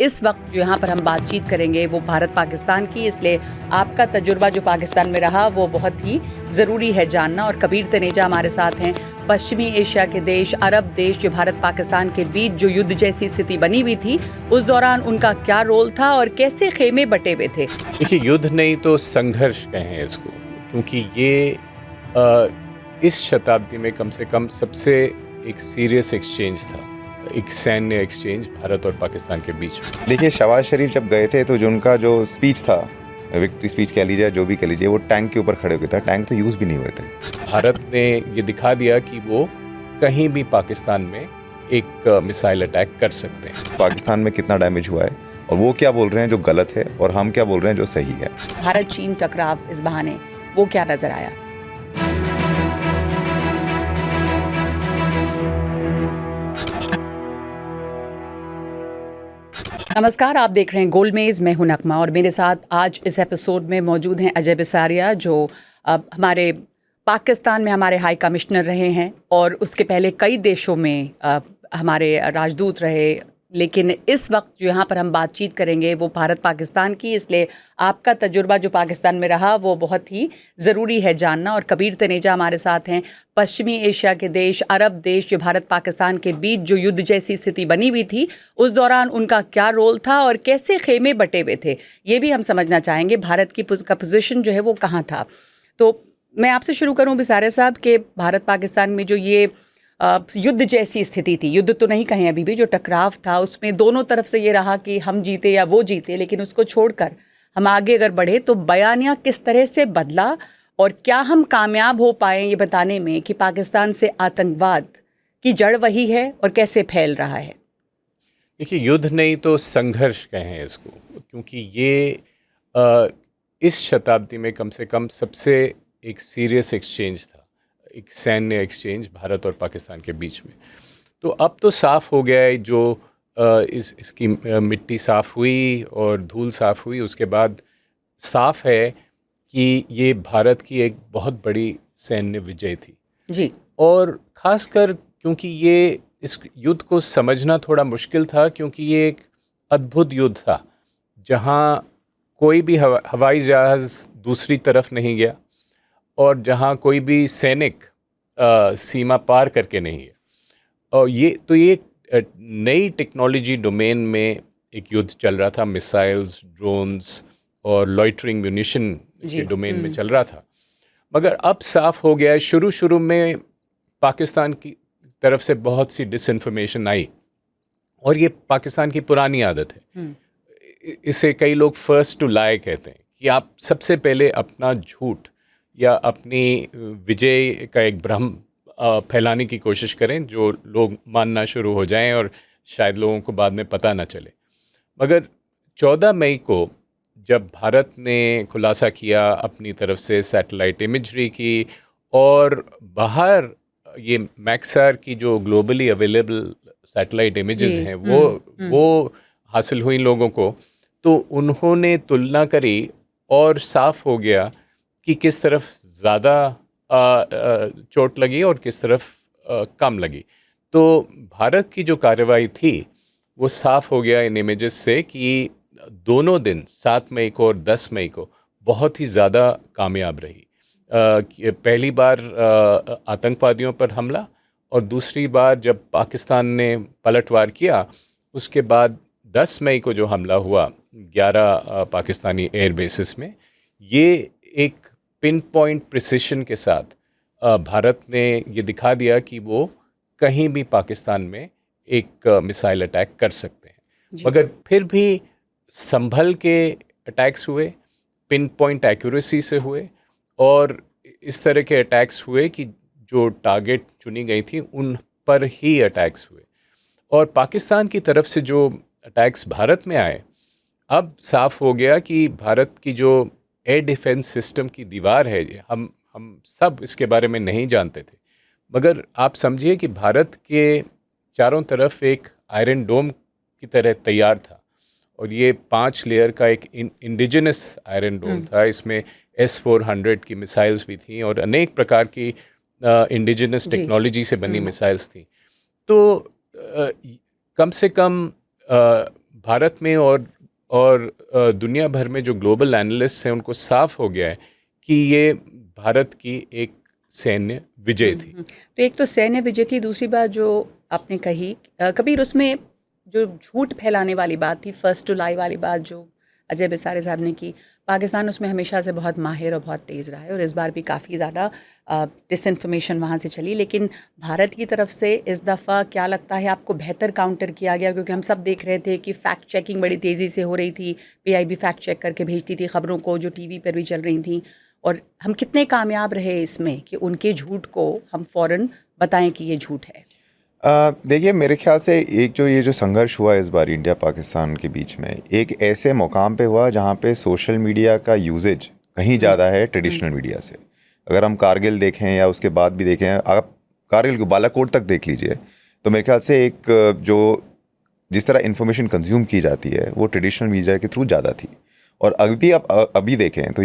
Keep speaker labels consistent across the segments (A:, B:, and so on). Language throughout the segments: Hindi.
A: इस वक्त जो यहाँ पर हम बातचीत करेंगे वो भारत पाकिस्तान की, इसलिए आपका तजुर्बा जो पाकिस्तान में रहा वो बहुत ही ज़रूरी है जानना। और कबीर तनेजा हमारे साथ हैं, पश्चिमी एशिया के देश, अरब देश, जो भारत पाकिस्तान के बीच जो युद्ध जैसी स्थिति बनी हुई थी उस दौरान उनका क्या रोल था और कैसे खेमे बटे हुए थे।
B: देखिए, युद्ध नहीं तो संघर्ष कहें इसको, क्योंकि ये इस शताब्दी में कम से कम सबसे एक सीरियस एक्सचेंज था, एक सैन्य एक्सचेंज भारत और पाकिस्तान के बीच में।
C: देखिए, शहबाज शरीफ जब गए थे तो जो उनका जो स्पीच था, विक्ट्री स्पीच कह लीजिए, जो भी कह लीजिए, वो टैंक के ऊपर खड़े हुए थे। टैंक तो यूज़ भी नहीं हुए थे।
B: भारत ने ये दिखा दिया कि वो कहीं भी पाकिस्तान में एक मिसाइल अटैक कर सकते हैं।
C: पाकिस्तान में कितना डैमेज हुआ है और वो क्या बोल रहे हैं जो गलत है और हम क्या बोल रहे हैं जो सही है।
A: भारत चीन टकराव इस बहाने वो क्या नजर आया? नमस्कार, आप देख रहे हैं गोलमेज, मैं हूं नकमा और मेरे साथ आज इस एपिसोड में मौजूद हैं अजय बिसारिया, जो हमारे पाकिस्तान में हमारे हाई कमिश्नर रहे हैं और उसके पहले कई देशों में हमारे राजदूत रहे। लेकिन इस वक्त जो यहाँ पर हम बातचीत करेंगे वो भारत पाकिस्तान की, इसलिए आपका तजुर्बा जो पाकिस्तान में रहा वो बहुत ही ज़रूरी है जानना। और कबीर तनेजा हमारे साथ हैं, पश्चिमी एशिया के देश, अरब देश, जो भारत पाकिस्तान के बीच जो युद्ध जैसी स्थिति बनी हुई थी उस दौरान उनका क्या रोल था और कैसे खेमे बटे हुए थे, ये भी हम समझना चाहेंगे। भारत की का पोजीशन जो है वो कहाँ था। तो मैं आपसे शुरू करूँ बिसारिया साहब कि भारत पाकिस्तान में जो ये युद्ध जैसी स्थिति थी, युद्ध तो नहीं कहें अभी भी, जो टकराव था उसमें दोनों तरफ से ये रहा कि हम जीते या वो जीते, लेकिन उसको छोड़कर हम आगे अगर बढ़े तो बयानिया किस तरह से बदला और क्या हम कामयाब हो पाए ये बताने में कि पाकिस्तान से आतंकवाद की जड़ वही है और कैसे फैल रहा है।
B: देखिए, युद्ध नहीं तो संघर्ष कहें इसको, क्योंकि ये इस शताब्दी में कम से कम सबसे एक सीरियस एक्सचेंज था, एक सैन्य एक्सचेंज भारत और पाकिस्तान के बीच में। तो अब तो साफ़ हो गया है, जो इसकी मिट्टी साफ़ हुई और धूल साफ़ हुई, उसके बाद साफ़ है कि ये भारत की एक बहुत बड़ी सैन्य विजय थी
A: जी।
B: और ख़ासकर क्योंकि ये इस युद्ध को समझना थोड़ा मुश्किल था, क्योंकि ये एक अद्भुत युद्ध था जहाँ कोई भी हवाई जहाज़ दूसरी तरफ नहीं गया और जहाँ कोई भी सैनिक सीमा पार करके नहीं है। और ये नई टेक्नोलॉजी डोमेन में एक युद्ध चल रहा था, मिसाइल्स, ड्रोन्स और लॉइटरिंग म्यूनिशन के डोमेन में चल रहा था। मगर अब साफ़ हो गया है, शुरू में पाकिस्तान की तरफ से बहुत सी डिसइंफॉर्मेशन आई और ये पाकिस्तान की पुरानी आदत है। इसे कई लोग फर्स्ट टू लाई कहते हैं कि आप सबसे पहले अपना झूठ या अपनी विजय का एक भ्रम फैलाने की कोशिश करें, जो लोग मानना शुरू हो जाएं और शायद लोगों को बाद में पता ना चले। मगर 14 मई को जब भारत ने खुलासा किया, अपनी तरफ से सैटेलाइट इमेजरी की और बाहर ये मैक्सर की जो ग्लोबली अवेलेबल सैटेलाइट इमेजेस हैं वो हासिल हुई लोगों को, तो उन्होंने तुलना करी और साफ़ हो गया कि किस तरफ ज़्यादा चोट लगी और किस तरफ कम लगी। तो भारत की जो कार्रवाई थी वो साफ़ हो गया इन इमेजेस से कि दोनों दिन 7 मई को और 10 मई को बहुत ही ज़्यादा कामयाब रही। पहली बार आतंकवादियों पर हमला और दूसरी बार जब पाकिस्तान ने पलटवार किया, उसके बाद 10 मई को जो हमला हुआ 11 पाकिस्तानी एयर बेसिस में, ये एक पिन पॉइंट प्रिसिशन के साथ भारत ने ये दिखा दिया कि वो कहीं भी पाकिस्तान में एक मिसाइल अटैक कर सकते हैं। मगर फिर भी संभल के अटैक्स हुए, पिन पॉइंट एक्यूरेसी से हुए और इस तरह के अटैक्स हुए कि जो टारगेट चुनी गई थी उन पर ही अटैक्स हुए। और पाकिस्तान की तरफ से जो अटैक्स भारत में आए, अब साफ़ हो गया कि भारत की जो एयर डिफेंस सिस्टम की दीवार है, हम सब इसके बारे में नहीं जानते थे। मगर आप समझिए कि भारत के चारों तरफ एक आयरन डोम की तरह तैयार था और ये 5 लेयर का एक इंडिजिनस आयरन डोम था। इसमें S-400 की मिसाइल्स भी थी और अनेक प्रकार की इंडिजिनस टेक्नोलॉजी से बनी मिसाइल्स थी। तो कम से कम भारत में और दुनिया भर में जो ग्लोबल एनालिस्ट हैं उनको साफ हो गया है कि ये भारत की एक सैन्य विजय थी।
A: तो एक तो सैन्य विजय थी, दूसरी बात जो आपने कही कबीर, उसमें जो झूठ फैलाने वाली बात थी, 1 जुलाई वाली बात जो अजय बिसारिया साहब ने की, पाकिस्तान उसमें हमेशा से बहुत माहिर और बहुत तेज़ रहा है और इस बार भी काफ़ी ज़्यादा डिसइंफॉर्मेशन वहाँ से चली। लेकिन भारत की तरफ से इस दफ़ा क्या लगता है आपको बेहतर काउंटर किया गया? क्योंकि हम सब देख रहे थे कि फैक्ट चेकिंग बड़ी तेज़ी से हो रही थी, PIB फैक्ट चेक करके भेजती थी खबरों को जो TV पर भी चल रही थी, और हम कितने कामयाब रहे इसमें कि उनके झूठ को हम फ़ौरन बताएं कि ये झूठ है?
C: देखिए, मेरे ख्याल से ये जो संघर्ष हुआ इस बार इंडिया पाकिस्तान के बीच में, एक ऐसे मुकाम पे हुआ जहाँ पे सोशल मीडिया का यूजेज कहीं ज़्यादा है ट्रेडिशनल मीडिया से। अगर हम कारगिल देखें या उसके बाद भी देखें, आप कारगिल को बालाकोट तक देख लीजिए, तो मेरे ख्याल से एक जो जिस तरह इन्फॉर्मेशन कंज्यूम की जाती है वो ट्रेडिशनल मीडिया के थ्रू ज़्यादा थी। और अभी देखें तो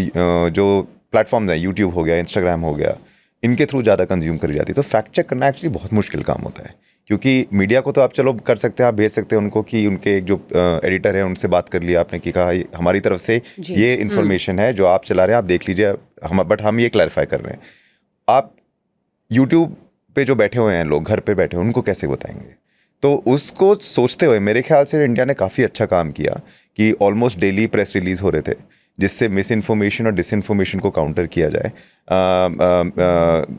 C: जो प्लेटफॉर्म्स हैं, यूट्यूब हो गया, इंस्टाग्राम हो गया, इनके थ्रू ज़्यादा कंज्यूम करी जाती है। तो फैक्ट चेक करना एक्चुअली बहुत मुश्किल काम होता है, क्योंकि मीडिया को तो आप चलो कर सकते हैं, आप भेज सकते हैं उनको कि उनके एक जो एडिटर है उनसे बात कर लिया आपने कि कहा हमारी तरफ से ये इन्फॉर्मेशन है जो आप चला रहे हैं, आप देख लीजिए, बट हम ये क्लैरिफाई कर रहे हैं। आप यूट्यूब पे जो बैठे हुए हैं लोग, घर पे बैठे हुए, उनको कैसे बताएंगे? तो उसको सोचते हुए मेरे ख्याल से इंडिया ने काफ़ी अच्छा काम किया कि ऑलमोस्ट डेली प्रेस रिलीज़ हो रहे थे जिससे मिस इन्फॉर्मेशन और डिसइन्फॉर्मेशन को काउंटर किया जाए।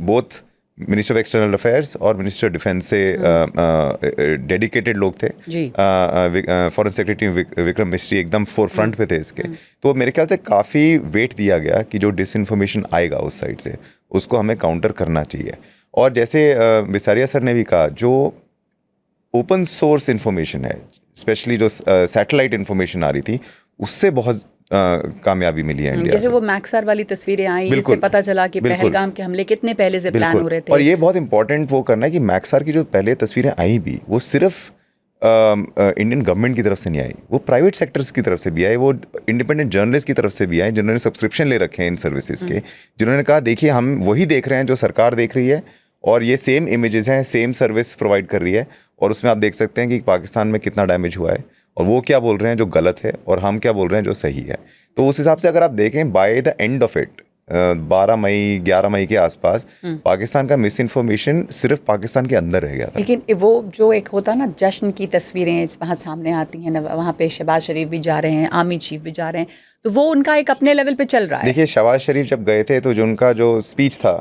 C: Both minister of external affairs और मिनिस्टर ऑफ डिफेंस से डेडिकेटेड लोग थे। फॉरेन सेक्रेटरी विक्रम मिस्री एकदम फोर फ्रंट पे थे इसके। तो मेरे ख्याल से काफ़ी वेट दिया गया कि जो डिसइन्फॉर्मेशन आएगा उस साइड से उसको हमें काउंटर करना चाहिए। और जैसे बिसारिया सर ने भी कहा, जो ओपन सोर्स इन्फॉर्मेशन है, स्पेशली जो सैटेलाइट इन्फॉर्मेशन आ रही थी, उससे बहुत कामयाबी मिली है इंडिया।
A: जैसे वो मैक्सर वाली तस्वीरें आई, इससे पता चला कि पहलगाम के हमले कितने पहले से प्लान हो रहे थे।
C: और ये बहुत इंपॉर्टेंट वो करना है कि मैक्सर की जो पहले तस्वीरें आई भी, वो सिर्फ इंडियन गवर्नमेंट की तरफ से नहीं आई, वो प्राइवेट सेक्टर्स की तरफ से भी आई, वो इंडिपेंडेंट जर्नलिस्ट की तरफ से भी आई जिन्होंने सब्सक्रिप्शन ले रखे हैं इन सर्विसेज के, जिन्होंने कहा देखिए हम वही देख रहे हैं जो सरकार देख रही है और ये सेम इमेजेस हैं, सेम सर्विस प्रोवाइड कर रही है, और उसमें आप देख सकते हैं कि पाकिस्तान में कितना डैमेज हुआ है और वो क्या बोल रहे हैं जो गलत है और हम क्या बोल रहे हैं जो सही है। तो उस हिसाब से अगर आप देखें, by the end of it 12 मई 11 मई के आसपास पाकिस्तान का मिस इन्फॉर्मेशन सिर्फ पाकिस्तान के अंदर रह गया था।
A: लेकिन वो जो एक होता ना जश्न की तस्वीरें वहाँ सामने आती हैं, वहाँ पे शहबाज शरीफ भी जा रहे हैं, आर्मी चीफ भी जा रहे हैं, तो वो उनका एक अपने लेवल पे चल रहा है।
C: देखिए, शहबाज शरीफ जब गए थे तो जो उनका जो स्पीच था,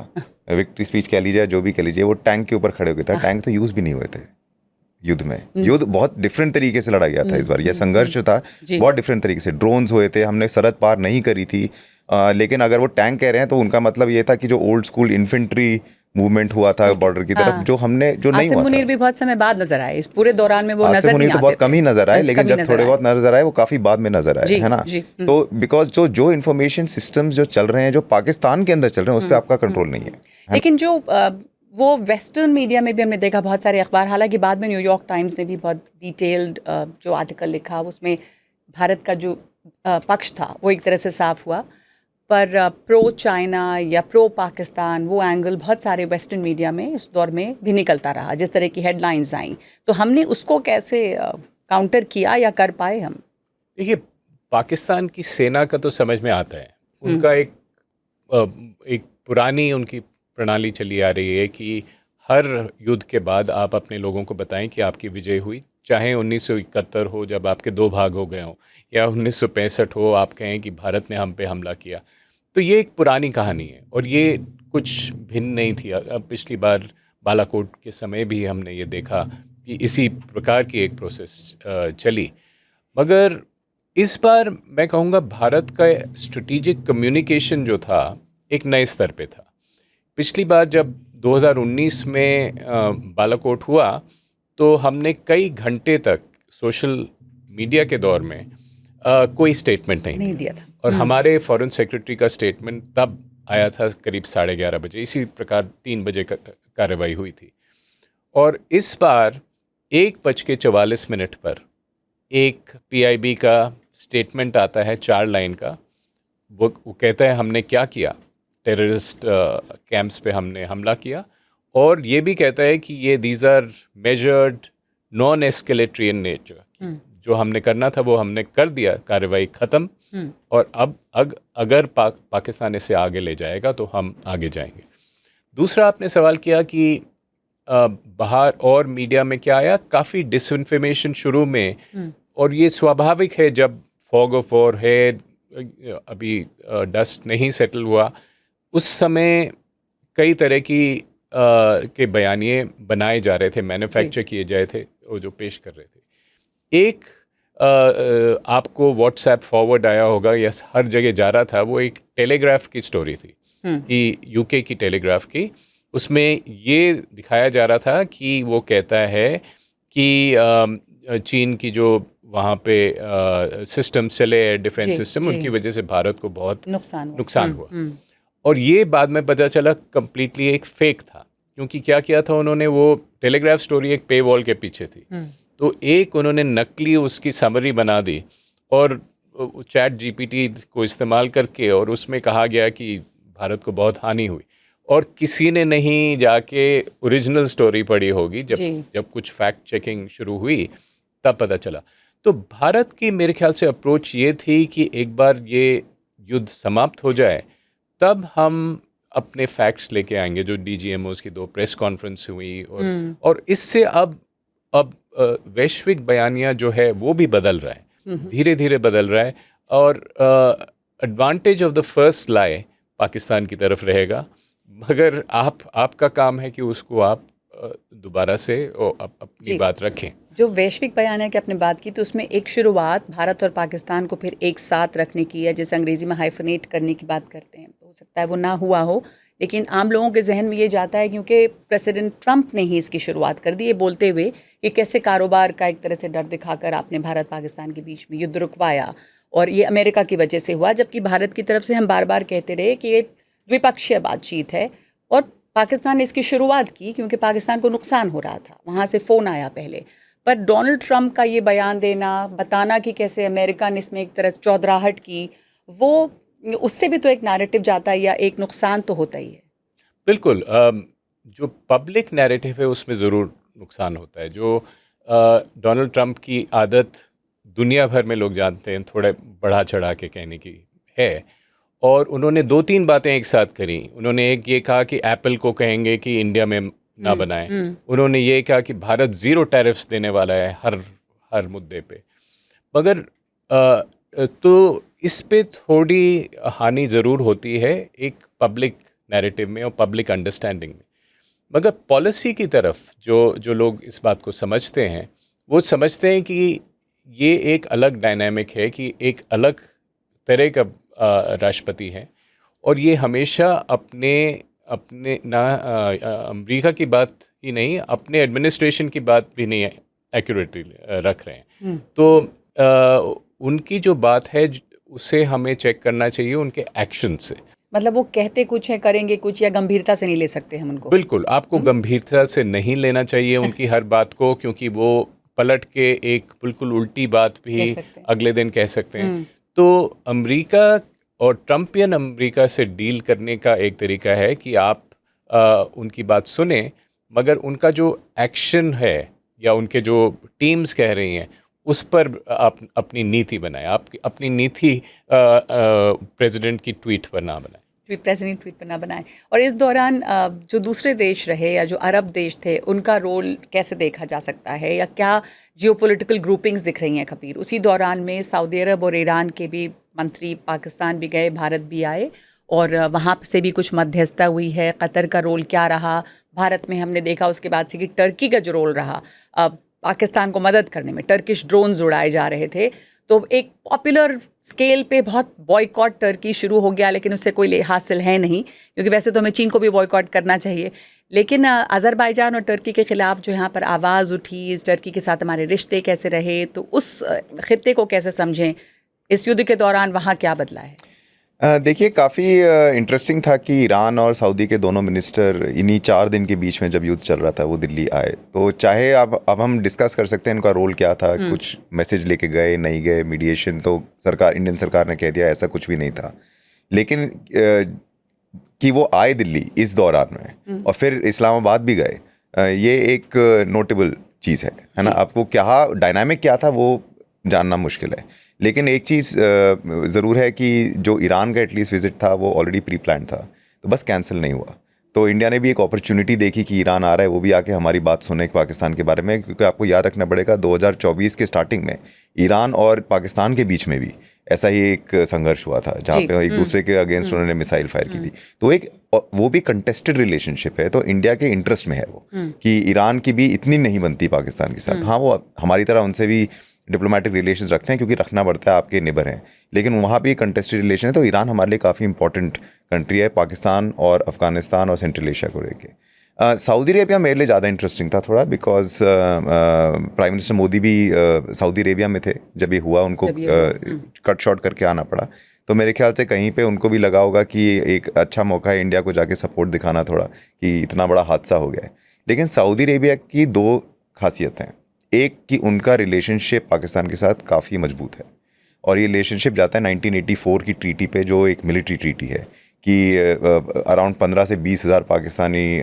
C: विक्ट्री स्पीच कह लीजिए, जो भी कह लीजिए, वो टैंक के ऊपर खड़े हो गए थे। टैंक तो यूज़ भी नहीं हुए थे युद्ध में। युद्ध बहुत डिफरेंट तरीके से लड़ा गया था इस बार। यह संघर्ष जो था बहुत डिफरेंट तरीके से, ड्रोन्स हुए थे, हमने सरहद पार नहीं करी थी। लेकिन अगर वो टैंक कह रहे हैं तो उनका मतलब ये था कि जो ओल्ड स्कूल इन्फेंट्री मूवमेंट हुआ था बॉर्डर की तरफ, जो नहीं हुआ
A: मुनीर
C: था।
A: भी बहुत समय बाद नजर आए, इस पूरे दौरान में वो नजर
C: नहीं
A: नहीं
C: आते, तो बहुत कम ही नजर आए, लेकिन जब थोड़े बहुत नजर आए वो काफी बाद में नजर आए, है ना। तो बिकॉज जो इन्फॉर्मेशन सिस्टम्स जो चल रहे हैं, जो पाकिस्तान के अंदर चल रहे हैं, उस पर आपका कंट्रोल नहीं है।
A: लेकिन जो वो वेस्टर्न मीडिया में भी हमने देखा, बहुत सारे अखबार, हालांकि बाद में न्यूयॉर्क टाइम्स ने भी बहुत डिटेल्ड जो आर्टिकल लिखा, उसमें भारत का जो पक्ष था वो एक तरह से साफ हुआ, पर प्रो चाइना या प्रो पाकिस्तान वो एंगल बहुत सारे वेस्टर्न मीडिया में इस दौर में भी निकलता रहा, जिस तरह की हेडलाइंस आई। तो हमने उसको कैसे काउंटर किया या कर पाए हम?
B: देखिए, पाकिस्तान की सेना का तो समझ में आता है, उनका एक पुरानी उनकी प्रणाली चली आ रही है कि हर युद्ध के बाद आप अपने लोगों को बताएं कि आपकी विजय हुई, चाहे 1971 हो जब आपके 2 भाग हो गए हों, या 1965 हो, आप कहें कि भारत ने हम पे हमला किया। तो ये एक पुरानी कहानी है और ये कुछ भिन्न नहीं थी। अब पिछली बार बालाकोट के समय भी हमने ये देखा कि इसी प्रकार की एक प्रोसेस चली, मगर इस बार मैं कहूँगा भारत का स्ट्रेटेजिक कम्युनिकेशन जो था एक नए स्तर पे था। पिछली बार जब 2019 में बालाकोट हुआ तो हमने कई घंटे तक सोशल मीडिया के दौर में कोई स्टेटमेंट नहीं दिया था, और हमारे फॉरेन सेक्रेटरी का स्टेटमेंट तब आया था करीब 11:30 बजे। इसी प्रकार 3 बजे कार्रवाई हुई थी। और इस बार 1:44 पर एक PIB का स्टेटमेंट आता है 4 लाइन का। वो कहता है हमने क्या किया, टेररिस्ट कैंप्स पे हमने हमला किया, और ये भी कहता है कि ये these are measured non escalatory in nature, जो हमने करना था वो हमने कर दिया, कार्रवाई ख़त्म। और अब अगर पाकिस्तान इसे आगे ले जाएगा तो हम आगे जाएंगे। दूसरा आपने सवाल किया कि बाहर और मीडिया में क्या आया, काफ़ी डिसइंफॉर्मेशन शुरू में, और ये स्वाभाविक है जब फॉग ऑफ वॉर है, अभी डस्ट नहीं सेटल हुआ, उस समय कई तरह की के बयानिए बनाए जा रहे थे, मैन्युफैक्चर किए जाए थे, वो जो पेश कर रहे थे। एक आपको व्हाट्सएप फॉरवर्ड आया होगा या हर जगह जा रहा था, वो एक टेलीग्राफ की स्टोरी थी कि यूके की टेलीग्राफ की। उसमें ये दिखाया जा रहा था कि वो कहता है कि चीन की जो वहाँ पे सिस्टम चले, डिफेंस सिस्टम, उनकी वजह से भारत को बहुत नुकसान हुआ। और ये बाद में पता चला कम्प्लीटली एक फेक था, क्योंकि क्या किया था उन्होंने, वो टेलीग्राफ स्टोरी एक पे वॉल के पीछे थी, तो एक उन्होंने नकली उसकी समरी बना दी और चैट जीपीटी को इस्तेमाल करके, और उसमें कहा गया कि भारत को बहुत हानि हुई, और किसी ने नहीं जाके ओरिजिनल स्टोरी पढ़ी होगी। जब कुछ फैक्ट चेकिंग शुरू हुई तब पता चला। तो भारत की मेरे ख्याल से अप्रोच ये थी कि एक बार ये युद्ध समाप्त हो जाए तब हम अपने फैक्ट्स लेके आएंगे, जो डीजीएमओस की 2 प्रेस कॉन्फ्रेंस हुई, और इससे अब वैश्विक बयानिया जो है वो भी बदल रहा है, धीरे धीरे बदल रहा है, और एडवांटेज ऑफ द फर्स्ट लाई पाकिस्तान की तरफ रहेगा, मगर आपका काम है कि उसको आप दोबारा से अपनी बात रखें।
A: जो वैश्विक बयान है कि आपने बात की, तो उसमें एक शुरुआत भारत और पाकिस्तान को फिर एक साथ रखने की है, जैसे अंग्रेजी में हाइफनेट करने की बात करते हैं, हो सकता है वो ना हुआ हो, लेकिन आम लोगों के जहन में ये जाता है क्योंकि प्रेसिडेंट ट्रंप ने ही इसकी शुरुआत कर दी, ये बोलते हुए कि कैसे कारोबार का एक तरह से डर दिखाकर आपने भारत पाकिस्तान के बीच में युद्ध रुकवाया, और ये अमेरिका की वजह से हुआ, जबकि भारत की तरफ से हम बार बार कहते रहे कि ये द्विपक्षीय बातचीत है, और पाकिस्तान ने इसकी शुरुआत की क्योंकि पाकिस्तान को नुकसान हो रहा था, वहाँ से फ़ोन आया पहले। पर डोनाल्ड ट्रंप का ये बयान देना, बताना कि कैसे अमेरिका ने इसमें एक तरह से चौधराहट की, वो उससे भी तो एक नैरेटिव जाता है या एक नुकसान तो होता ही है।
B: बिल्कुल, जो पब्लिक नैरेटिव है उसमें ज़रूर नुकसान होता है। जो डोनाल्ड ट्रंप की आदत दुनिया भर में लोग जानते हैं, थोड़े बढ़ा चढ़ा के कहने की है, और उन्होंने 2-3 बातें एक साथ करी। उन्होंने एक ये कहा कि एप्पल को कहेंगे कि इंडिया में ना बनाएं, उन्होंने ये कहा कि भारत 0 टैरिफ्स देने वाला है हर मुद्दे पे, मगर तो इस पे थोड़ी हानि ज़रूर होती है एक पब्लिक नैरेटिव में और पब्लिक अंडरस्टैंडिंग में। मगर पॉलिसी की तरफ जो लोग इस बात को समझते हैं, वो समझते हैं कि ये एक अलग डायनामिक है, कि एक अलग तरह का राष्ट्रपति है, और ये हमेशा अपने अमेरिका की बात ही नहीं, अपने एडमिनिस्ट्रेशन की बात भी नहीं एक्यूरेटली रख रहे हैं। तो उनकी जो बात है उसे हमें चेक करना चाहिए उनके एक्शन से।
A: मतलब वो कहते कुछ है, करेंगे कुछ, या गंभीरता से नहीं ले सकते हम उनको?
B: बिल्कुल, आपको गंभीरता से नहीं लेना चाहिए उनकी हर बात को, क्योंकि वो पलट के एक बिल्कुल उल्टी बात भी अगले दिन कह सकते हैं। तो अमेरिका और ट्रम्पियन अमेरिका से डील करने का एक तरीका है कि आप उनकी बात सुने, मगर उनका जो एक्शन है या उनके जो टीम्स कह रही हैं उस पर आप अपनी नीति बनाएं। आप अपनी नीति प्रेसिडेंट की ट्वीट पर ना बनाएं,
A: प्रेसिडेंट ट्वीट पर ना बनाएं। और इस दौरान जो दूसरे देश रहे या जो अरब देश थे, उनका रोल कैसे देखा जा सकता है, या क्या जियोपॉलिटिकल ग्रुपिंग्स दिख रही हैं खबीर? उसी दौरान में सऊदी अरब और ईरान के भी मंत्री पाकिस्तान भी गए, भारत भी आए, और वहाँ से भी कुछ मध्यस्थता हुई है। कतर का रोल क्या रहा भारत में, हमने देखा उसके बाद से कि टर्की का जो रोल रहा पाकिस्तान को मदद करने में, टर्किश ड्रोन्स उड़ाए जा रहे थे, तो एक पॉपुलर स्केल पे बहुत बॉयकॉट टर्की शुरू हो गया, लेकिन उससे कोई हासिल है नहीं, क्योंकि वैसे तो हमें चीन को भी बॉयकॉट करना चाहिए। लेकिन अज़रबैजान और टर्की के ख़िलाफ़ जो यहाँ पर आवाज़ उठी, इस टर्की के साथ हमारे रिश्ते कैसे रहे, तो उस ख़ित्ते को कैसे समझें, इस युद्ध के दौरान वहाँ क्या बदला है?
C: देखिए, काफ़ी इंटरेस्टिंग था कि ईरान और सऊदी के दोनों मिनिस्टर इन्हीं 4 दिन के बीच में जब युद्ध चल रहा था वो दिल्ली आए। तो चाहे अब हम डिस्कस कर सकते हैं इनका रोल क्या था, कुछ मैसेज लेके गए, नहीं गए, मीडिएशन तो इंडियन सरकार ने कह दिया ऐसा कुछ भी नहीं था, लेकिन कि वो आए दिल्ली इस दौरान में और फिर इस्लामाबाद भी गए, ये एक नोटेबल चीज़ है ना। आपको क्या डायनामिक क्या था वो जानना मुश्किल है। लेकिन एक चीज़ ज़रूर है कि जो ईरान का एटलीस्ट विजिट था वो ऑलरेडी प्री प्लान था, तो बस कैंसिल नहीं हुआ। तो इंडिया ने भी एक अपॉर्चुनिटी देखी कि ईरान आ रहा है, वो भी आके हमारी बात सुने पाकिस्तान के बारे में, क्योंकि आपको याद रखना पड़ेगा 2024 के स्टार्टिंग में ईरान और पाकिस्तान के बीच में भी ऐसा ही एक संघर्ष हुआ था जहाँ पे एक दूसरे के अगेंस्ट उन्होंने मिसाइल फायर की थी। तो एक वो भी कंटेस्टेड रिलेशनशिप है, तो इंडिया के इंटरेस्ट में है वो कि ईरान की भी इतनी नहीं बनती पाकिस्तान के साथ। हाँ, वो हमारी तरह उनसे भी डिप्लोमेटिक रिलेशंस रखते हैं क्योंकि रखना पड़ता है, आपके नेबर हैं, लेकिन वहाँ भी कंटेस्टेड रिलेशन है। तो ईरान हमारे लिए काफ़ी इंपॉर्टेंट कंट्री है, पाकिस्तान और अफगानिस्तान और सेंट्रल एशिया को लेके। सऊदी अरेबिया मेरे लिए ज़्यादा इंटरेस्टिंग था थोड़ा, बिकॉज प्राइम मिनिस्टर मोदी भी सऊदी अरेबिया में थे जब ये हुआ, उनको कट शॉर्ट करके आना पड़ा। तो मेरे ख्याल से कहीं पे उनको भी लगा होगा कि एक अच्छा मौका है इंडिया को जाके सपोर्ट दिखाना थोड़ा, कि इतना बड़ा हादसा हो गया है। लेकिन सऊदी अरेबिया की दो खासियतें हैं। एक कि उनका रिलेशनशिप पाकिस्तान के साथ काफ़ी मजबूत है, और ये रिलेशनशिप जाता है 1984 की ट्रीटी पे, जो एक मिलिट्री ट्रीटी है कि अराउंड 15 से 20 हज़ार पाकिस्तानी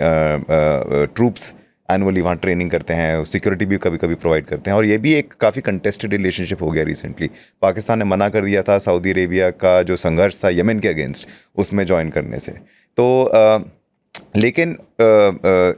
C: ट्रूप्स एनुअली वहाँ ट्रेनिंग करते हैं, सिक्योरिटी भी कभी कभी प्रोवाइड करते हैं। और ये भी एक काफ़ी कंटेस्टेड रिलेशनशिप हो गया रिसेंटली। पाकिस्तान ने मना कर दिया था सऊदी अरेबिया का जो संघर्ष था यमन के अगेंस्ट, उसमें ज्वाइन करने से। तो लेकिन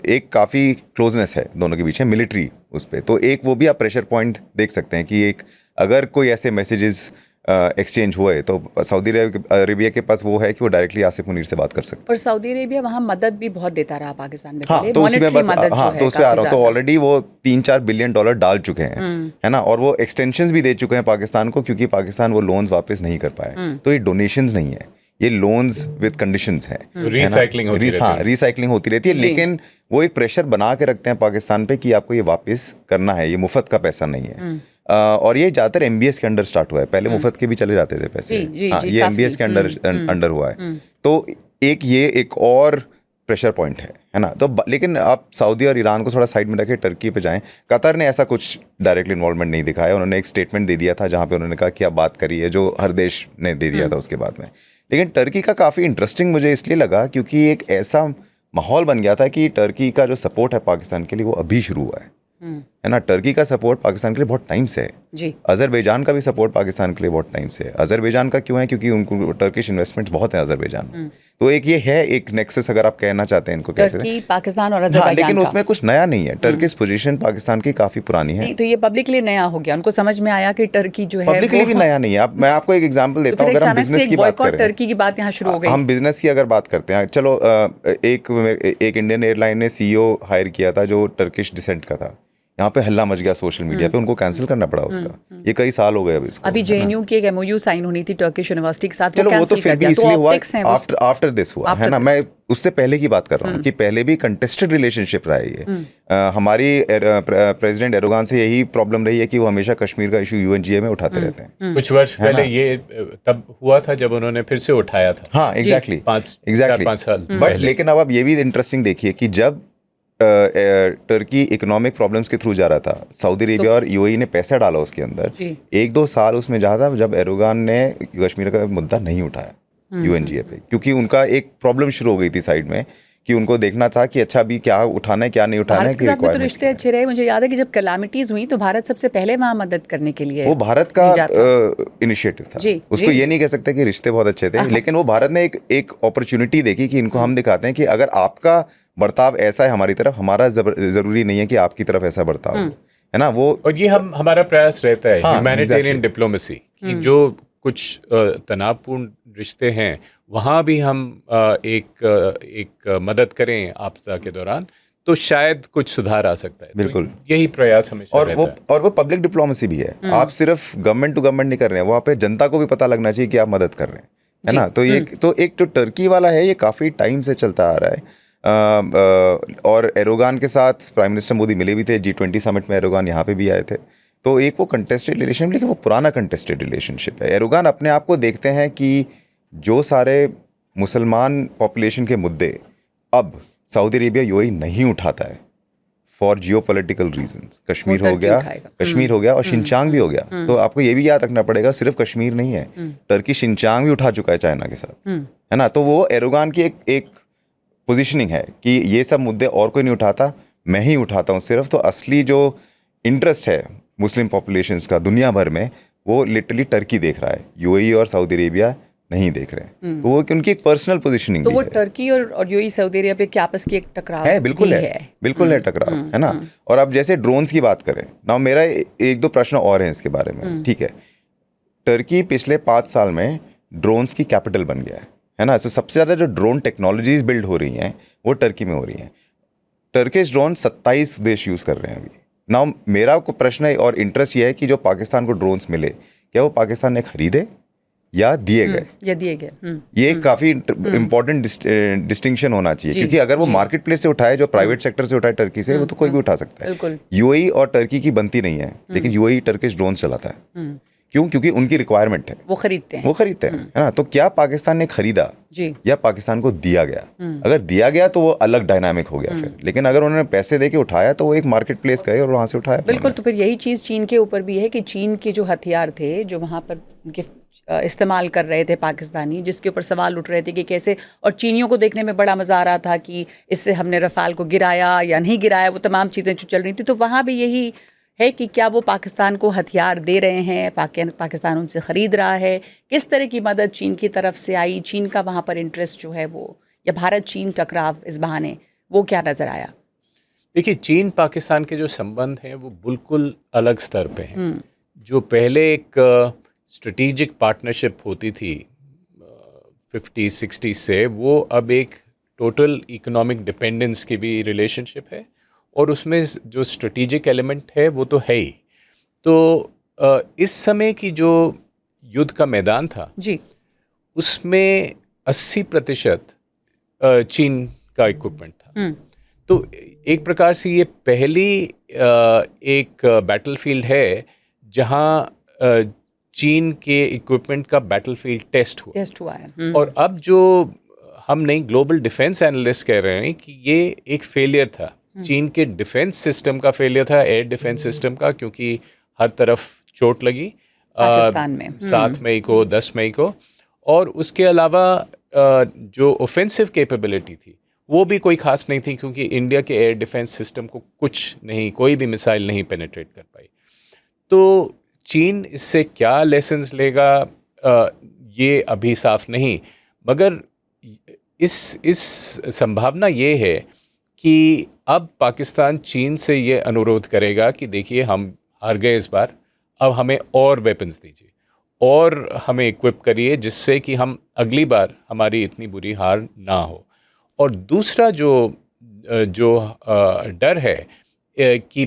C: एक काफ़ी क्लोजनेस है दोनों के बीच है मिलिट्री उस पर। तो एक वो भी आप प्रेशर पॉइंट देख सकते हैं कि एक अगर कोई ऐसे मैसेजेस एक्सचेंज हुए तो सऊदी अरेबिया के पास वो है कि वो डायरेक्टली आसिफ मुनीर से बात कर सकते हैं।
A: और सऊदी अरेबिया वहाँ मदद भी बहुत देता रहा पाकिस्तान में।
C: हाँ, तो उसमें बस तो उस पर आ रहा हूँ। तो ऑलरेडी वो 3-4 बिलियन डॉलर डाल चुके हैं, है ना, और वो एक्सटेंशंस भी दे चुके हैं पाकिस्तान को, क्योंकि पाकिस्तान वो लोन्स वापस नहीं कर पाए। तो ये डोनेशंस नहीं है, ये लोन्स विद कंडीशंस हैं,
B: रिसाइकलिंग
C: होती रहती है। लेकिन वो एक प्रेशर बना के रखते हैं पाकिस्तान पे कि आपको ये वापस करना है, ये मुफ्त का पैसा नहीं है। और ये ज़्यादातर MBS के अंडर स्टार्ट हुआ है, पहले मुफ्त के भी चले जाते थे पैसे। हाँ, ये MBS के अंडर हुआ है। तो एक और प्रेशर पॉइंट है ना। तो लेकिन आप सऊदी और ईरान को थोड़ा साइड में रखे टर्की पे जाएं। कतर ने ऐसा कुछ डायरेक्टली इन्वॉल्वमेंट नहीं दिखाया, उन्होंने एक स्टेटमेंट दे दिया था जहाँ पे उन्होंने कहा कि आप बात करिए, जो हर देश ने दे दिया था उसके बाद में। लेकिन टर्की का काफ़ी इंटरेस्टिंग मुझे इसलिए लगा क्योंकि एक ऐसा माहौल बन गया था कि टर्की का जो सपोर्ट है पाकिस्तान के लिए वो अभी शुरू हुआ है ना। टर्की का सपोर्ट पाकिस्तान के लिए बहुत टाइम से है जी। अजरबैजान का भी सपोर्ट पाकिस्तान के लिए बहुत टाइम से है। अजरबैजान का क्यों है? क्योंकि उनको टर्किश इन्वेस्टमेंट्स बहुत हैं अजरबैजान में। तो एक ये है एक नेक्सस, अगर आप कहना चाहते हैं इनको, कहते हैं
A: पाकिस्तान और अजरबैजान।
C: हाँ, लेकिन उसमें कुछ नया नहीं है। टर्किश पोजीशन पाकिस्तान की काफी पुरानी है।
A: तो ये पब्लिकली नया हो गया, उनको समझ में आया कि टर्की जो है
C: पब्लिकली भी नया नहीं है। मैं आपको एक एग्जांपल देता हूँ। अगर हम बिजनेस की बात करें,
A: टर्की की बात यहाँ शुरू हो गई,
C: हम बिजनेस की अगर बात करते हैं, चलो एक इंडियन एयरलाइन ने CEO हायर किया था जो टर्किश डिसेंट का था। यहाँ पे हल्ला मच गया सोशल मीडिया पे, उनको कैंसिल करना पड़ा उसका। ये कई साल हो गए अब इसको।
A: अभी JNU की एक MOU साइन होनी थी टर्किश यूनिवर्सिटी के साथ,
C: चलो वो तो फिर भी इसलिए हुआ आफ्टर दिस हुआ है ना। मैं उससे पहले की बात कर रहा हूँ कि पहले भी कंटेस्टेड रिलेशनशिप रहा है ये। हमारी प्रेसिडेंट एर्दोगान से यही प्रॉब्लम रही है कि वो हमेशा कश्मीर का इशू UNGA में उठाते रहते हैं।
B: कुछ वर्ष पहले ये तब हुआ था जब उन्होंने फिर से उठाया था।
C: हाँ, एग्जैक्टली
B: 5 साल।
C: बट लेकिन अब आप ये भी इंटरेस्टिंग देखिए कि जब टर्की इकोनॉमिक प्रॉब्लम्स के थ्रू जा रहा था, सऊदी अरेबिया और UAE ने पैसा डाला उसके अंदर, 1-2 साल उसमें ज़्यादा, जब एर्दोगान ने कश्मीर का मुद्दा नहीं उठाया UNGA पे, क्योंकि उनका एक प्रॉब्लम शुरू हो गई थी साइड में कि उनको देखना था कि अच्छा अभी क्या उठाना है क्या नहीं उठाना है।
A: भारत के साथ तो रिश्ते अच्छे रहे। मुझे याद है कि जब कैलामिटीज हुई तो भारत सबसे पहले वहाँ मदद करने के लिए,
C: वो भारत का इनिशिएटिव था। उसको ये नहीं कह सकते कि रिश्ते बहुत अच्छे थे, लेकिन वो भारत ने एक अपॉर्चुनिटी देखी कि इनको हम दिखाते हैं कि अगर आपका बर्ताव ऐसा है हमारी तरफ, हमारा जरूरी नहीं है कि आपकी तरफ ऐसा बर्ताव हो, है ना। वो और
B: ये हमारा प्रयास रहता है ह्यूमैनिटेरियन डिप्लोमेसी की, जो कुछ तनावपूर्ण रिश्ते हैं वहाँ भी हम एक मदद करें आपदा के दौरान, तो शायद कुछ सुधार आ सकता है।
C: बिल्कुल,
B: तो यही प्रयास हमेशा रहता है।
C: और वो पब्लिक डिप्लोमेसी भी है। आप सिर्फ गवर्नमेंट टू गवर्नमेंट नहीं कर रहे हैं, वहाँ पे जनता को भी पता लगना चाहिए कि आप मदद कर रहे हैं, है ना। तो एक जो टर्की वाला है ये काफ़ी टाइम से चलता आ रहा है। और एर्दोगान के साथ प्राइम मिनिस्टर मोदी मिले भी थे, G20 समिट में एर्दोगान यहाँ पे भी आए थे। तो एक वो कंटेस्टेड रिलेशन, लेकिन वो पुराना कंटेस्टेड रिलेशनशिप है। एर्दोगान अपने आप को देखते हैं कि जो सारे मुसलमान पॉपुलेशन के मुद्दे अब सऊदी अरेबिया UAE नहीं उठाता है फॉर जियोपॉलिटिकल रीजंस, कश्मीर हो गया और शिनचांग भी हो गया। तो आपको ये भी याद रखना पड़ेगा सिर्फ कश्मीर नहीं है, टर्की शिनचांग भी उठा चुका है चाइना के साथ, है ना। तो वो एर्दोगान की एक पोजीशनिंग है कि ये सब मुद्दे और कोई नहीं उठाता, मैं ही उठाता हूँ सिर्फ। तो असली जो इंटरेस्ट है मुस्लिम पॉपुलेशंस का दुनिया भर में, वो लिटरली टर्की देख रहा है, यूएई और सऊदी अरेबिया नहीं देख रहे हैं। तो वो उनकी एक पर्सनल पोजीशनिंग
A: तो
C: भी
A: वो
C: है।
A: टर्की और यूएई सऊदी अरेबिया पे आपस की एक टकराव
C: है, बिल्कुल
A: भी
C: है, बिल्कुल है टकराव, है ना। और अब जैसे ड्रोन्स की बात करें ना, मेरा एक दो प्रश्न और हैं इसके बारे में, ठीक है। टर्की पिछले 5 साल में ड्रोन्स की कैपिटल बन गया है ना। तो सबसे ज़्यादा जो ड्रोन टेक्नोलॉजीज बिल्ड हो रही हैं वो टर्की में हो रही हैं। टर्किश ड्रोन 27 देश यूज़ कर रहे हैं अभी। ना मेरा को प्रश्न है और इंटरेस्ट ये है कि जो पाकिस्तान को ड्रोन्स मिले, क्या वो पाकिस्तान ने खरीदे या दिए गए?
A: या दिए गए।
C: ये काफ़ी इंपॉर्टेंट डिस्टिंक्शन होना चाहिए, क्योंकि अगर वो मार्केट प्लेस से उठाए, जो प्राइवेट सेक्टर से उठाए टर्की से, वो तो कोई भी उठा सकता है।
A: बिल्कुल।
C: यूएई और टर्की की बनती नहीं है, लेकिन यूएई टर्किश ड्रोन चलाता है। क्यों? क्योंकि उनकी रिक्वायरमेंट है,
A: वो खरीदते हैं,
C: है ना। तो क्या पाकिस्तान ने खरीदा
A: जी,
C: या पाकिस्तान को दिया गया? अगर दिया गया तो वो अलग डायनामिक हो गया फिर, लेकिन अगर उन्होंने पैसे दे के उठाया तो वो एक मार्केट प्लेस गए और वहाँ से उठाया।
A: बिल्कुल। तो फिर यही चीज़ चीन के ऊपर भी है कि चीन के जो हथियार थे, जो वहाँ पर उनके इस्तेमाल कर रहे थे पाकिस्तानी, जिसके ऊपर सवाल उठ रहे थे कि कैसे, और चीनियों को देखने में बड़ा मज़ा आ रहा था कि इससे हमने रफ़ाल को गिराया या नहीं गिराया, वो तमाम चीज़ें जो चल रही थी। तो वहाँ भी यही है कि क्या वो पाकिस्तान को हथियार दे रहे हैं, पाकिस्तान उनसे ख़रीद रहा है, किस तरह की मदद चीन की तरफ से आई, चीन का वहाँ पर इंटरेस्ट जो है वो, या भारत चीन टकराव इस बहाने, वो क्या नज़र आया?
B: देखिए, चीन पाकिस्तान के जो संबंध हैं वो बिल्कुल अलग स्तर पे हैं। जो पहले एक स्ट्रेटेजिक पार्टनरशिप होती थी 50-60 से, वो अब एक टोटल इकोनॉमिक डिपेंडेंस की भी रिलेशनशिप है, और उसमें जो स्ट्रेटेजिक एलिमेंट है वो तो है ही। तो इस समय की जो युद्ध का मैदान था
A: जी, उसमें
B: 80% चीन का इक्विपमेंट था। तो एक प्रकार से ये पहली एक बैटलफील्ड है जहां चीन के इक्विपमेंट का बैटलफील्ड टेस्ट हुआ
A: है।
B: और अब जो हम नई ग्लोबल डिफेंस एनालिस्ट कह रहे हैं कि ये एक फेलियर था, चीन के डिफेंस सिस्टम का फेलियर था, एयर डिफेंस सिस्टम का, क्योंकि हर तरफ चोट लगी
A: पाकिस्तान में
B: 7 मई को, 10 मई को। और उसके अलावा जो ऑफेंसिव कैपेबिलिटी थी वो भी कोई खास नहीं थी, क्योंकि इंडिया के एयर डिफेंस सिस्टम को कुछ नहीं, कोई भी मिसाइल नहीं पेनिट्रेट कर पाई। तो चीन इससे क्या लेसन्स लेगा ये अभी साफ नहीं, मगर इस संभावना ये है कि अब पाकिस्तान चीन से ये अनुरोध करेगा कि देखिए, हम हार गए इस बार, अब हमें और वेपन्स दीजिए और हमें इक्विप करिए, जिससे कि हम अगली बार हमारी इतनी बुरी हार ना हो। और दूसरा जो डर है कि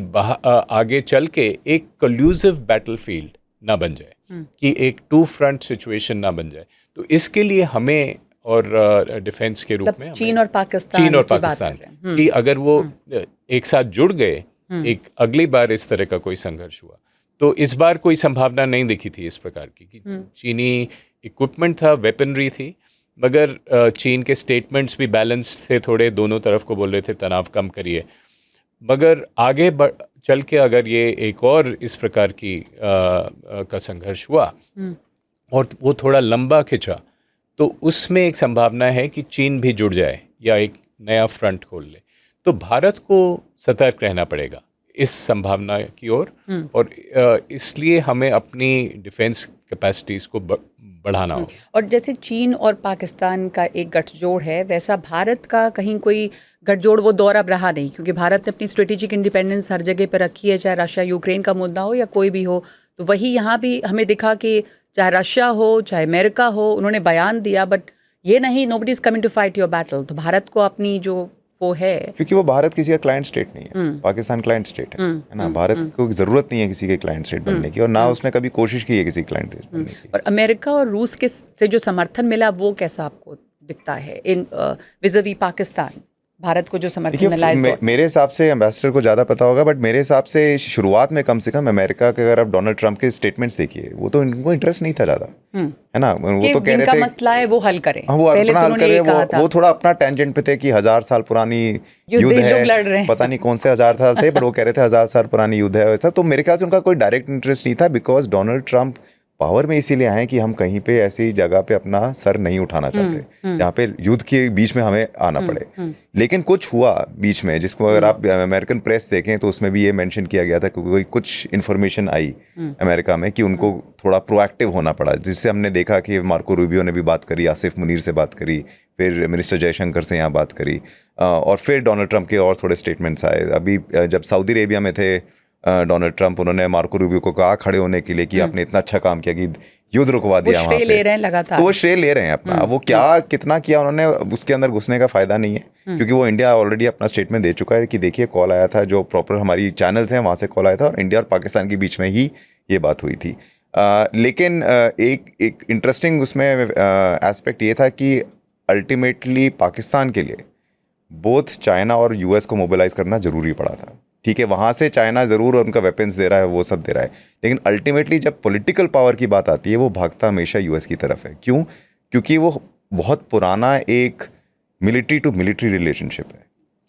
B: आगे चल के एक कोल्यूसिव बैटलफील्ड ना बन जाए, कि एक 2 फ्रंट सिचुएशन ना बन जाए। तो इसके लिए हमें और डिफेंस के रूप में
A: चीन और पाकिस्तान
B: कि अगर वो एक साथ जुड़ गए, एक अगली बार इस तरह का कोई संघर्ष हुआ, तो इस बार कोई संभावना नहीं दिखी थी इस प्रकार की कि चीनी इक्विपमेंट था, वेपनरी थी, मगर चीन के स्टेटमेंट्स भी बैलेंस्ड थे थोड़े, दोनों तरफ को बोल रहे थे तनाव कम करिए। मगर आगे चल के अगर ये एक और इस प्रकार की का संघर्ष हुआ और वो थोड़ा लंबा खिंचा, तो उसमें एक संभावना है कि चीन भी जुड़ जाए या एक नया फ्रंट खोल ले। तो भारत को सतर्क रहना पड़ेगा इस संभावना की ओर, और इसलिए हमें अपनी डिफेंस कैपेसिटीज़ को बढ़ाना होगा।
A: और जैसे चीन और पाकिस्तान का एक गठजोड़ है, वैसा भारत का कहीं कोई गठजोड़ वो दौर अब रहा नहीं, क्योंकि भारत ने अपनी स्ट्रेटेजिक इंडिपेंडेंस हर जगह पर रखी है, चाहे रशिया यूक्रेन का मुद्दा हो या कोई भी हो। तो वही यहाँ भी हमें दिखा कि चाहे रशिया हो चाहे अमेरिका हो, उन्होंने बयान दिया, बट ये नहीं, nobody is coming to fight your battle. तो भारत को अपनी जो वो है, क्योंकि
C: वो भारत किसी का क्लाइंट स्टेट नहीं है, पाकिस्तान क्लाइंट स्टेट है ना। भारत को जरूरत नहीं है किसी के क्लाइंट स्टेट बनने की, और ना उसने कभी कोशिश की है किसी क्लाइंट स्टेट बनने की।
A: और अमेरिका और रूस के से जो समर्थन मिला वो कैसा आपको दिखता है इन विज़ावी पाकिस्तान, भारत को जो समर्थन मिला?
C: मेरे हिसाब से एम्बेसडर को ज़्यादा पता होगा, बट मेरे हिसाब से शुरुआत में कम से कम अमेरिका के, अगर आप डोनाल्ड ट्रंप के स्टेटमेंट्स देखिए, वो तो इनको इंटरेस्ट नहीं था ज़्यादा, है ना। वो तो कह रहे थे
A: मसला है वो हल करें,
C: वो अपना हल करें, वो थोड़ा अपना टेंजेंट पे थे कि 1000 साल पुरानी युद्ध है, पता नहीं कौन से 1000 साल थे, पर वो कह रहे थे 1000 साल पुरानी युद्ध है वैसा। तो मेरे ख्याल से उनका कोई डायरेक्ट इंटरेस्ट नहीं था, बिकॉज डोनाल्ड ट्रंप पावर में इसीलिए आए कि हम कहीं पे ऐसी जगह पे अपना सर नहीं उठाना चाहते जहाँ पे युद्ध के बीच में हमें आना पड़े। लेकिन कुछ हुआ बीच में, जिसको अगर आप अमेरिकन प्रेस देखें तो उसमें भी ये मेंशन किया गया था कि कोई कुछ इन्फॉर्मेशन आई अमेरिका में कि उनको थोड़ा प्रोएक्टिव होना पड़ा, जिससे हमने देखा कि मार्को रूबियो ने भी बात करी, आसिफ मुनीर से बात करी, फिर मिनिस्टर जयशंकर से यहाँ बात करी, और फिर डोनाल्ड ट्रंप के और थोड़े स्टेटमेंट्स आए। अभी जब सऊदी अरेबिया में थे डोनाल्ड ट्रंप, उन्होंने मार्को रूबियो को कहा खड़े होने के लिए कि आपने इतना अच्छा काम किया कि युद्ध रुकवा दिया वहाँ पे।
A: ले रहे हैं लगातार,
C: तो वो श्रेय ले रहे हैं अपना। वो क्या कितना किया उन्होंने, उसके अंदर घुसने का फायदा नहीं है, क्योंकि वो इंडिया ऑलरेडी अपना स्टेटमेंट दे चुका है कि देखिए कॉल आया था, जो प्रॉपर हमारी चैनल्स हैं वहाँ से कॉल आया था, और इंडिया और पाकिस्तान के बीच में ही ये बात हुई थी। लेकिन एक इंटरेस्टिंग उसमें एस्पेक्ट ये था कि अल्टीमेटली पाकिस्तान के लिए बोथ चाइना और यूएस को मोबिलाइज करना ज़रूरी पड़ा था। ठीक है, वहाँ से चाइना ज़रूर उनका वेपन्स दे रहा है, वो सब दे रहा है, लेकिन अल्टीमेटली जब पॉलिटिकल पावर की बात आती है वो भागता हमेशा यूएस की तरफ है। क्यों? क्योंकि वो बहुत पुराना एक मिलिट्री टू मिलिट्री रिलेशनशिप है,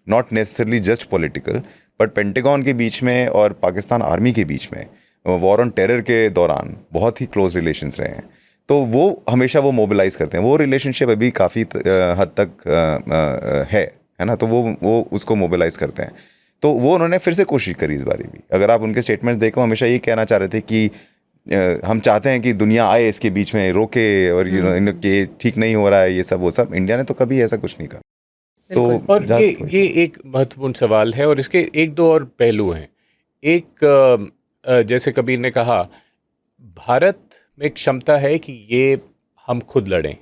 C: not necessarily just political, but pentagon के बीच में और पाकिस्तान आर्मी के बीच में वॉर ऑन टेरर के दौरान बहुत ही क्लोज रिलेशंस रहे हैं। तो वो हमेशा वो मोबिलाइज करते हैं। वो रिलेशनशिप अभी काफ़ी हद तक है ना, तो वो उसको मोबिलाइज करते हैं। तो वो उन्होंने फिर से कोशिश करी इस बारी भी। अगर आप उनके स्टेटमेंट्स देखो, हमेशा ये कहना चाह रहे थे कि हम चाहते हैं कि दुनिया आए इसके बीच में, रोके, और ये ठीक नहीं हो रहा है, ये सब वो सब। इंडिया ने तो कभी ऐसा कुछ नहीं कहा। तो
B: और ये एक महत्वपूर्ण सवाल है, और इसके एक दो और पहलू हैं। एक जैसे कबीर ने कहा, भारत में क्षमता है कि ये हम खुद लड़ें।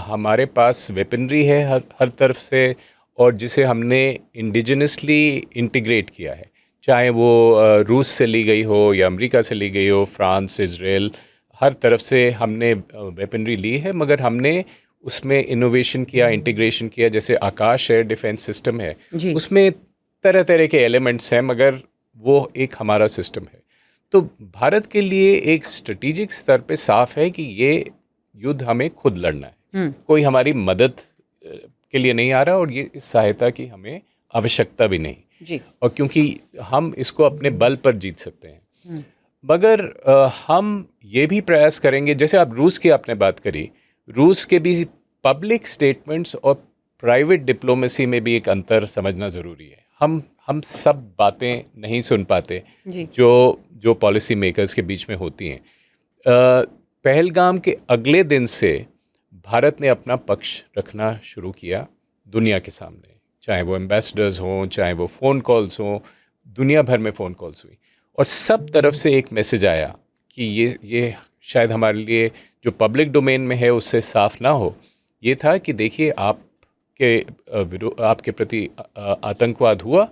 B: हमारे पास वेपनरी है हर तरफ से, और जिसे हमने इंडिजिनसली इंटीग्रेट किया है, चाहे वो रूस से ली गई हो या अमेरिका से ली गई हो, फ्रांस, इजराइल, हर तरफ से हमने वेपनरी ली है, मगर हमने उसमें इनोवेशन किया, इंटीग्रेशन किया। जैसे आकाश एयर डिफेंस सिस्टम है, उसमें तरह तरह के एलिमेंट्स हैं, मगर वो एक हमारा सिस्टम है। तो भारत के लिए एक स्ट्रेटेजिक स्तर पे साफ है कि ये युद्ध हमें खुद लड़ना है, कोई हमारी मदद के लिए नहीं आ रहा, और ये इस सहायता की हमें आवश्यकता भी नहीं जी। और क्योंकि हम इसको अपने बल पर जीत सकते हैं। मगर हम ये भी प्रयास करेंगे, जैसे आप रूस की आपने बात करी, रूस के भी पब्लिक स्टेटमेंट्स और प्राइवेट डिप्लोमेसी में भी एक अंतर समझना ज़रूरी है। हम सब बातें नहीं सुन पाते जो पॉलिसी मेकर्स के बीच में होती हैं। पहलगाम के अगले दिन से भारत ने अपना पक्ष रखना शुरू किया दुनिया के सामने, चाहे वो एम्बेसडर्स हों, चाहे वो फ़ोन कॉल्स हों, दुनिया भर में फ़ोन कॉल्स हुई, और सब तरफ से एक मैसेज आया कि ये शायद हमारे लिए जो पब्लिक डोमेन में है उससे साफ ना हो। ये था कि देखिए, आपके प्रति आतंकवाद हुआ,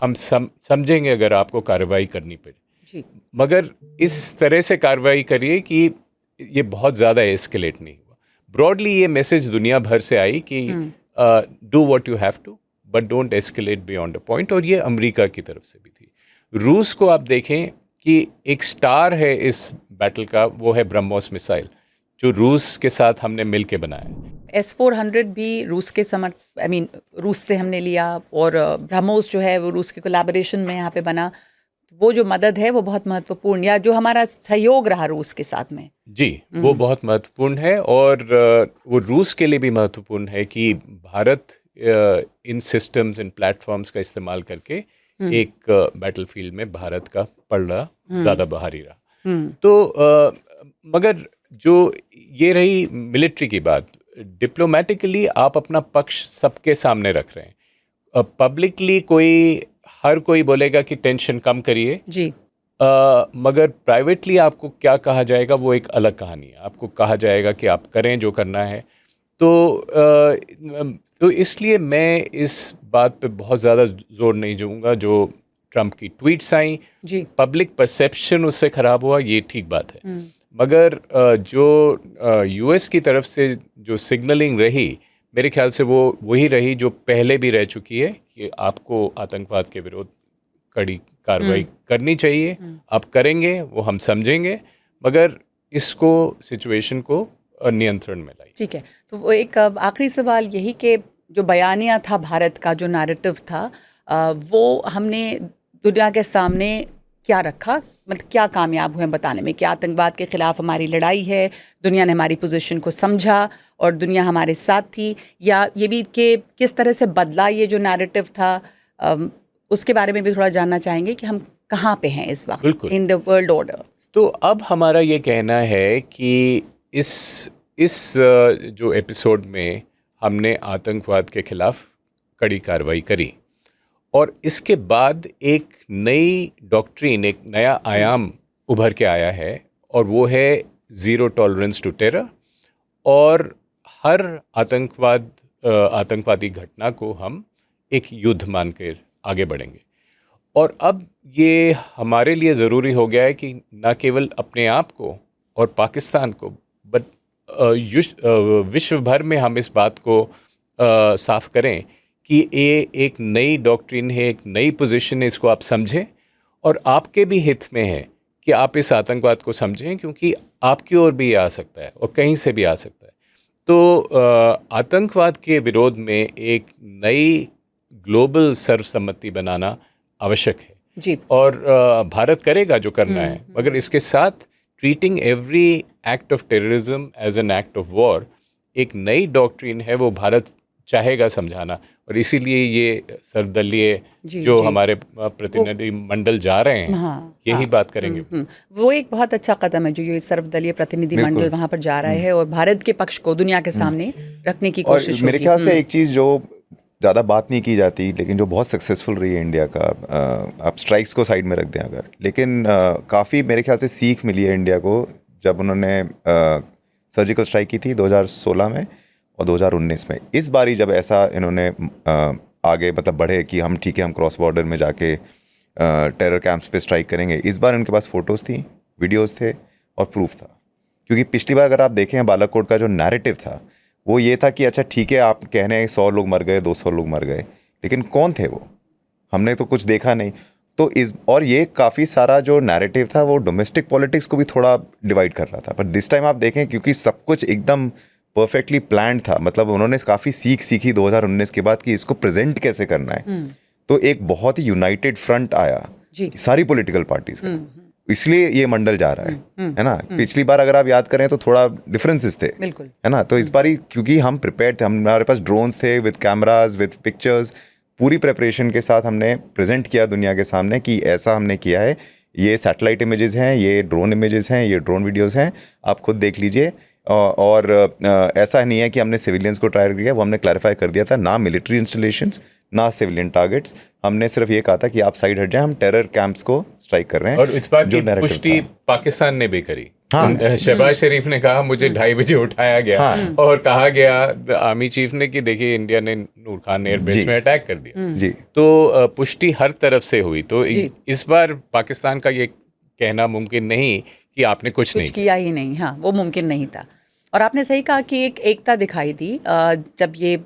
B: हम समझेंगे अगर आपको कार्रवाई करनी पड़े, मगर इस तरह से कार्रवाई करिए कि ये बहुत ज़्यादा एस्केलेट नहीं हुआ। ब्रॉडली ये मैसेज दुनिया भर से आई कि do what you have to, but don't escalate beyond a point, और ये अमेरिका की तरफ से भी थी। रूस को आप देखें कि एक स्टार है इस बैटल का, वो है ब्रह्मोस मिसाइल, जो रूस के साथ हमने मिल के बनाया।
A: S-400 भी रूस के रूस से हमने लिया, और ब्रह्मोस जो है वो रूस के कोलैबोरेशन में यहाँ पे बना। वो जो मदद है वो बहुत महत्वपूर्ण, या जो हमारा सहयोग रहा रूस के साथ में जी, वो बहुत महत्वपूर्ण है, और वो रूस के लिए भी महत्वपूर्ण है कि भारत इन सिस्टम्स, इन प्लेटफॉर्म्स का इस्तेमाल करके एक बैटलफील्ड में भारत का पलड़ा ज़्यादा बाहरी रहा। तो मगर जो ये रही मिलिट्री की बात, डिप्लोमेटिकली आप अपना पक्ष सबके सामने रख रहे हैं। पब्लिकली हर कोई बोलेगा कि टेंशन कम करिए जी, मगर प्राइवेटली आपको क्या कहा जाएगा वो एक अलग कहानी है। आपको कहा जाएगा कि आप करें जो करना है। तो इसलिए मैं इस बात पे बहुत ज़्यादा जोर नहीं दूंगा। जो ट्रंप की ट्वीट्स आई, पब्लिक परसेप्शन उससे ख़राब हुआ, ये ठीक बात है, मगर जो यूएस की तरफ से जो सिग्नलिंग रही, मेरे ख्याल से वो वही रही जो पहले भी रह चुकी है कि आपको आतंकवाद के विरोध कड़ी कार्रवाई करनी चाहिए। आप करेंगे वो हम समझेंगे, मगर इसको सिचुएशन को नियंत्रण में लाई। ठीक है, तो एक आखिरी सवाल यही कि जो बयानिया था भारत का, जो नैरेटिव था, वो हमने दुनिया के सामने क्या रखा, मतलब क्या कामयाब हुए बताने में कि आतंकवाद के ख़िलाफ़ हमारी लड़ाई है, दुनिया ने हमारी पोजीशन को समझा और दुनिया हमारे साथ थी, या ये भी कि किस तरह से बदला ये जो नैरेटिव था, उसके बारे में भी थोड़ा जानना चाहेंगे कि हम कहाँ पे हैं इस वक्त
B: बिल्कुल।
A: In the world order.
B: तो अब हमारा ये कहना है कि इस जो एपिसोड में हमने आतंकवाद के खिलाफ कड़ी कार्रवाई करी और इसके बाद एक नई डॉक्ट्रिन, एक नया आयाम उभर के आया है और वो है ज़ीरो टॉलरेंस टू टेरर, और हर आतंकवादी घटना को हम एक युद्ध मानकर आगे बढ़ेंगे। और अब ये हमारे लिए ज़रूरी हो गया है कि न केवल अपने आप को और पाकिस्तान को बट विश्व भर में हम इस बात को साफ करें कि ये एक नई डॉक्ट्रिन है, एक नई पोजीशन है, इसको आप समझें और आपके भी हित में है कि आप इस आतंकवाद को समझें, क्योंकि आपकी ओर भी आ सकता है और कहीं से भी आ सकता है। तो आतंकवाद के विरोध में एक नई ग्लोबल सर्वसम्मति बनाना आवश्यक है
A: जी।
B: और भारत करेगा जो करना है, मगर इसके साथ treating every act of terrorism as an act of war एक नई डॉक्ट्रिन है, वो भारत चाहेगा समझाना। और इसीलिए ये सर्वदलीय जो हमारे प्रतिनिधि मंडल जा रहे हैं, यही बात करेंगे।
A: वो एक बहुत अच्छा कदम है जो ये सर्वदलीय प्रतिनिधि मंडल वहाँ पर जा रहा है और भारत के पक्ष को दुनिया के सामने रखने की कोशिश होगी।
C: मेरे ख्याल से एक चीज़ जो ज़्यादा बात नहीं की जाती लेकिन जो बहुत सक्सेसफुल रही है इंडिया का, आप स्ट्राइक्स को साइड में रख दें अगर, लेकिन काफ़ी मेरे ख्याल से सीख मिली है इंडिया को जब उन्होंने सर्जिकल स्ट्राइक की थी 2016 में और 2019 में। इस बारी जब ऐसा इन्होंने आगे मतलब बढ़े कि हम ठीक है, हम क्रॉस बॉर्डर में जाके टेरर कैंप्स पे स्ट्राइक करेंगे, इस बार उनके पास फ़ोटोज़ थी, वीडियोज़ थे और प्रूफ था। क्योंकि पिछली बार अगर आप देखें बालाकोट का जो नैरेटिव था वो ये था कि अच्छा ठीक है, आप कह रहे हैं 100 लोग मर गए, 200 लोग मर गए, लेकिन कौन थे वो, हमने तो कुछ देखा नहीं। तो और ये काफ़ी सारा जो नैरेटिव था वो डोमेस्टिक पॉलिटिक्स को भी थोड़ा डिवाइड कर रहा था। पर दिस टाइम आप देखें क्योंकि सब कुछ एकदम परफेक्टली प्लान्ड था, मतलब उन्होंने काफ़ी सीखी 2019 के बाद कि इसको प्रेजेंट कैसे करना है। तो एक बहुत ही यूनाइटेड फ्रंट आया सारी पॉलिटिकल पार्टीज का, इसलिए ये मंडल जा रहा है ना। पिछली बार अगर आप याद करें तो थोड़ा डिफरेंसेस थे,
A: बिल्कुल,
C: है ना। तो इस बार क्योंकि हम प्रिपेयर्ड थे, हमारे पास ड्रोन्स थे विद कैमराज विद पिक्चर्स, पूरी प्रिपरेशन के साथ हमने प्रेजेंट किया दुनिया के सामने कि ऐसा हमने किया है, ये सैटेलाइट इमेजेस हैं, ये ड्रोन इमेजेस हैं, ये ड्रोन वीडियोस हैं, आप खुद देख लीजिए। और ऐसा नहीं है कि हमने सिविलियंस को टारगेट किया, वो हमने क्लैरिफाई कर दिया था, ना मिलिट्री इंस्टॉलेशंस ना सिविलियन टारगेट्स, हमने सिर्फ ये कहा था कि आप साइड हट जाएं, हम टेरर कैंप्स को स्ट्राइक कर रहे हैं।
B: और इस बार की पुष्टि पाकिस्तान ने भी करी। शहबाज शरीफ ने कहा मुझे 2:30 बजे उठाया गया और कहा गया आर्मी चीफ ने कि देखिए इंडिया ने नूर खान एयरबेस में अटैक कर दिया जी। तो पुष्टि हर तरफ से हुई। तो इस बार पाकिस्तान का ये कहना मुमकिन नहीं कि आपने कुछ नहीं
A: किया ही नहीं, हाँ वो मुमकिन नहीं था। और आपने सही कहा कि एक एकता दिखाई दी जब ये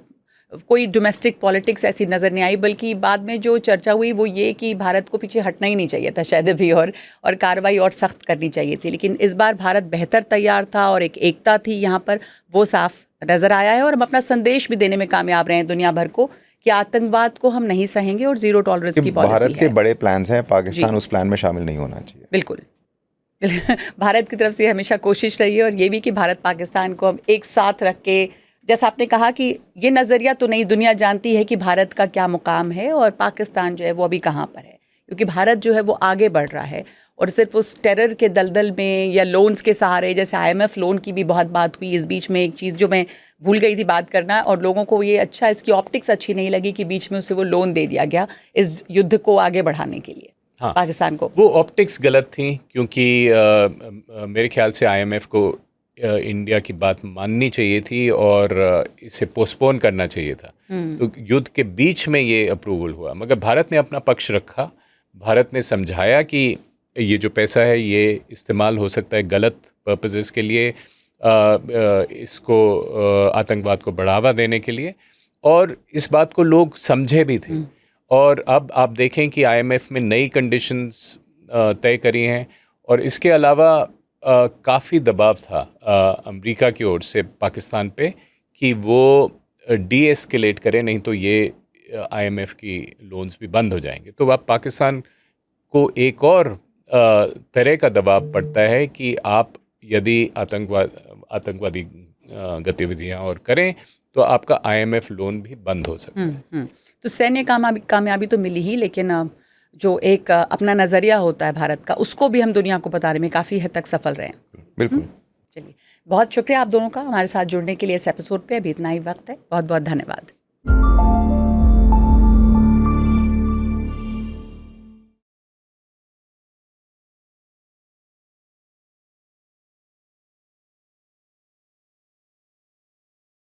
A: कोई डोमेस्टिक पॉलिटिक्स ऐसी नज़र नहीं आई, बल्कि बाद में जो चर्चा हुई वो ये कि भारत को पीछे हटना ही नहीं चाहिए था शायद भी, और कार्रवाई और सख्त करनी चाहिए थी। लेकिन इस बार भारत बेहतर तैयार था और एक एकता थी यहाँ पर, वो साफ नज़र आया है। और हम अपना संदेश भी देने में कामयाब रहे हैं दुनिया भर को कि आतंकवाद को हम नहीं सहेंगे और ज़ीरो टॉलरेंस की पॉलिसी है।
C: भारत के बड़े प्लान्स हैं, पाकिस्तान उस प्लान में शामिल नहीं होना चाहिए।
A: बिल्कुल भारत की तरफ से हमेशा कोशिश रही है, और ये भी कि भारत पाकिस्तान को हम एक साथ रख के, जैसा आपने कहा कि ये नज़रिया तो नहीं, दुनिया जानती है कि भारत का क्या मुकाम है और पाकिस्तान जो है वो अभी कहाँ पर है, क्योंकि भारत जो है वो आगे बढ़ रहा है। और सिर्फ उस टेरर के दलदल में या लोन्स के सहारे, जैसे IMF लोन की भी बहुत बात हुई इस बीच में, एक चीज़ जो मैं भूल गई थी बात करना, और लोगों को ये इसकी ऑप्टिक्स अच्छी नहीं लगी कि बीच में उसे वो लोन दे दिया गया इस युद्ध को आगे बढ़ाने के लिए। हाँ, पाकिस्तान को
B: वो ऑप्टिक्स गलत थी, क्योंकि मेरे ख्याल से IMF को इंडिया की बात माननी चाहिए थी और इसे पोस्टपोन करना चाहिए था। तो युद्ध के बीच में ये अप्रूवल हुआ, मगर भारत ने अपना पक्ष रखा। भारत ने समझाया कि ये जो पैसा है ये इस्तेमाल हो सकता है गलत पर्पसेस के लिए, इसको आतंकवाद को बढ़ावा देने के लिए, और इस बात को लोग समझे भी थे। और अब आप देखें कि IMF में नई कंडीशंस तय करी हैं, और इसके अलावा काफ़ी दबाव था अमेरिका की ओर से पाकिस्तान पे कि वो डीएस्केलेट करे, नहीं तो ये IMF की लोन्स भी बंद हो जाएंगे। तो अब पाकिस्तान को एक और तरह का दबाव पड़ता है कि आप यदि आतंकवादी गतिविधियां और करें तो आपका IMF लोन भी बंद हो सकता है।
A: तो सैन्य कामयाबी तो मिली ही, लेकिन जो एक अपना नज़रिया होता है भारत का, उसको भी हम दुनिया को बताने में काफ़ी हद तक सफल रहे हैं।
C: बिल्कुल।
A: चलिए, बहुत शुक्रिया आप दोनों का हमारे साथ जुड़ने के लिए इस एपिसोड पे। अभी इतना ही वक्त है, बहुत बहुत धन्यवाद।